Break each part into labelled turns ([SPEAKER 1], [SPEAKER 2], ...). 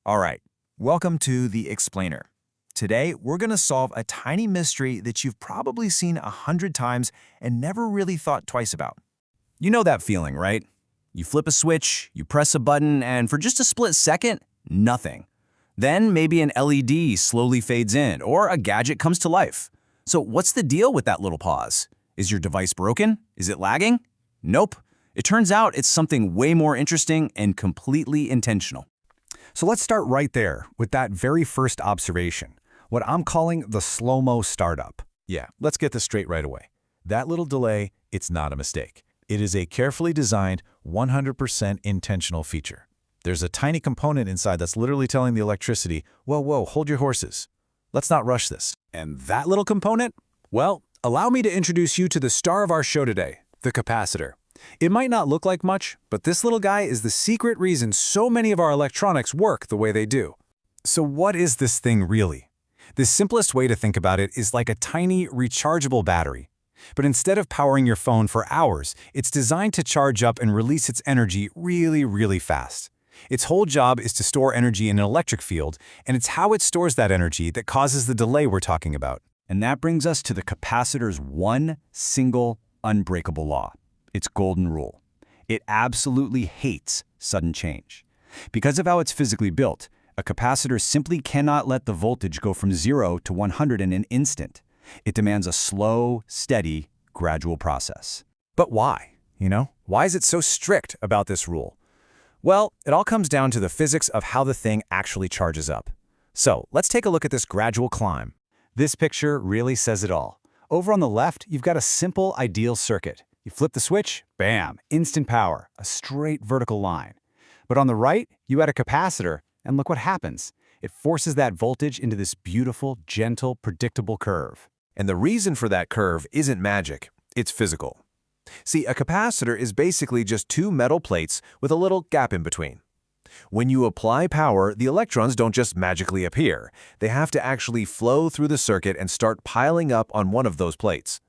[SPEAKER 1] All right, welcome to The Explainer. Today, we're going to solve a tiny mystery that you've probably seen 100 times and never really thought twice about. You know that feeling, right? You flip a switch, you press a button, and for just a split second, nothing. Then maybe an LED slowly fades in, or a gadget comes to life. So what's the deal with that little pause? Is your device broken? Is it lagging? Nope. It turns out it's something way more interesting and completely intentional.
[SPEAKER 2] So let's start right there with that very first observation, what I'm calling the slow-mo startup.
[SPEAKER 3] Yeah, let's get this straight right away. That little delay, it's not a mistake. It is a carefully designed, 100% intentional feature. There's a tiny component inside that's literally telling the electricity, whoa, hold your horses. Let's not rush this.
[SPEAKER 2] And that little component? Well, allow me to introduce you to the star of our show today, the capacitor. It might not look like much, but this little guy is the secret reason so many of our electronics work the way they do.
[SPEAKER 4] So what is this thing really? The simplest way to think about it is like a tiny rechargeable battery. But instead of powering your phone for hours, it's designed to charge up and release its energy really fast. Its whole job is to store energy in an electric field, and it's how it stores that energy that causes the delay we're talking about.
[SPEAKER 1] And that brings us to the capacitor's one single unbreakable law. Its golden rule. It absolutely hates sudden change. Because of how it's physically built, a capacitor simply cannot let the voltage go from 0 to 100 in an instant. It demands a slow, steady, gradual process.
[SPEAKER 4] But why? Why is it so strict about this rule? Well, it all comes down to the physics of how the thing actually charges up. So let's take a look at this gradual climb. This picture really says it all. Over on the left, you've got a simple ideal circuit. You flip the switch, bam, instant power, a straight vertical line. But on the right, you add a capacitor, and look what happens. It forces that voltage into this beautiful, gentle, predictable curve.
[SPEAKER 3] And the reason for that curve isn't magic, it's physical. See, a capacitor is basically just two metal plates with a little gap in between. When you apply power, the electrons don't just magically appear. They have to actually flow through the circuit and start piling up on one of those plates.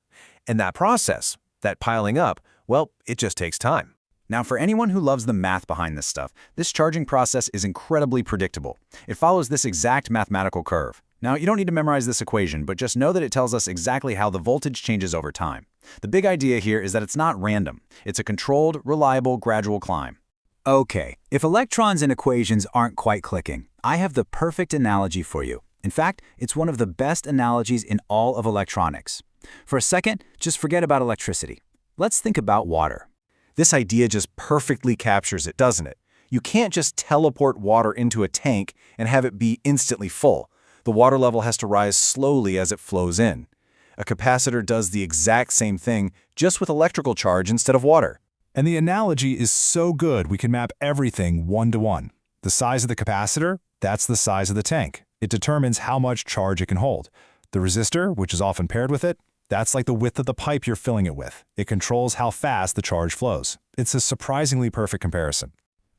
[SPEAKER 3] And that process, that piling up, well, it just takes time.
[SPEAKER 1] Now, for anyone who loves the math behind this stuff, this charging process is incredibly predictable. It follows this exact mathematical curve. Now, you don't need to memorize this equation, but just know that it tells us exactly how the voltage changes over time. The big idea here is that it's not random. It's a controlled, reliable, gradual climb. Okay, if electrons and equations aren't quite clicking, I have the perfect analogy for you. In fact, it's one of the best analogies in all of electronics. For a second, just forget about electricity. Let's think about water.
[SPEAKER 4] This idea just perfectly captures it, doesn't it? You can't just teleport water into a tank and have it be instantly full. The water level has to rise slowly as it flows in. A capacitor does the exact same thing, just with electrical charge instead of water.
[SPEAKER 2] And the analogy is so good we can map everything one-to-one. The size of the capacitor, that's the size of the tank. It determines how much charge it can hold. The resistor, which is often paired with it, that's like the width of the pipe you're filling it with. It controls how fast the charge flows. It's a surprisingly perfect comparison.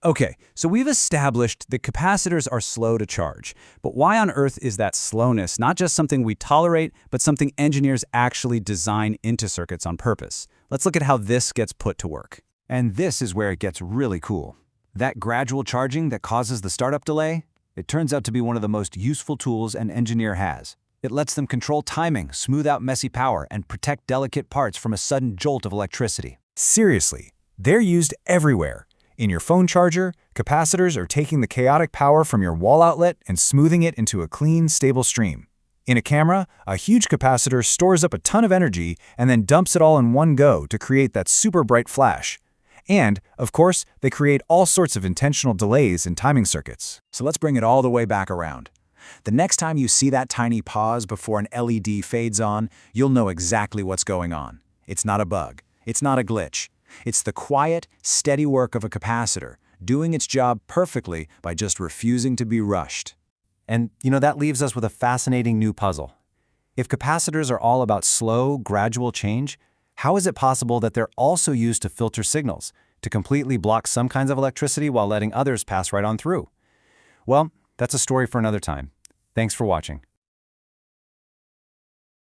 [SPEAKER 1] Okay, so we've established that capacitors are slow to charge. But why on earth is that slowness not just something we tolerate, but something engineers actually design into circuits on purpose? Let's look at how this gets put to work. And this is where it gets really cool. That gradual charging that causes the startup delay, it turns out to be one of the most useful tools an engineer has. It lets them control timing, smooth out messy power, and protect delicate parts from a sudden jolt of electricity.
[SPEAKER 4] Seriously, they're used everywhere. In your phone charger, capacitors are taking the chaotic power from your wall outlet and smoothing it into a clean, stable stream. In a camera, a huge capacitor stores up a ton of energy and then dumps it all in one go to create that super bright flash. And, of course, they create all sorts of intentional delays in timing circuits.
[SPEAKER 1] So let's bring it all the way back around. The next time you see that tiny pause before an LED fades on, you'll know exactly what's going on. It's not a bug. It's not a glitch. It's the quiet, steady work of a capacitor, doing its job perfectly by just refusing to be rushed.
[SPEAKER 4] And, that leaves us with a fascinating new puzzle. If capacitors are all about slow, gradual change, how is it possible that they're also used to filter signals, to completely block some kinds of electricity while letting others pass right on through? Well, that's a story for another time. Thanks for watching.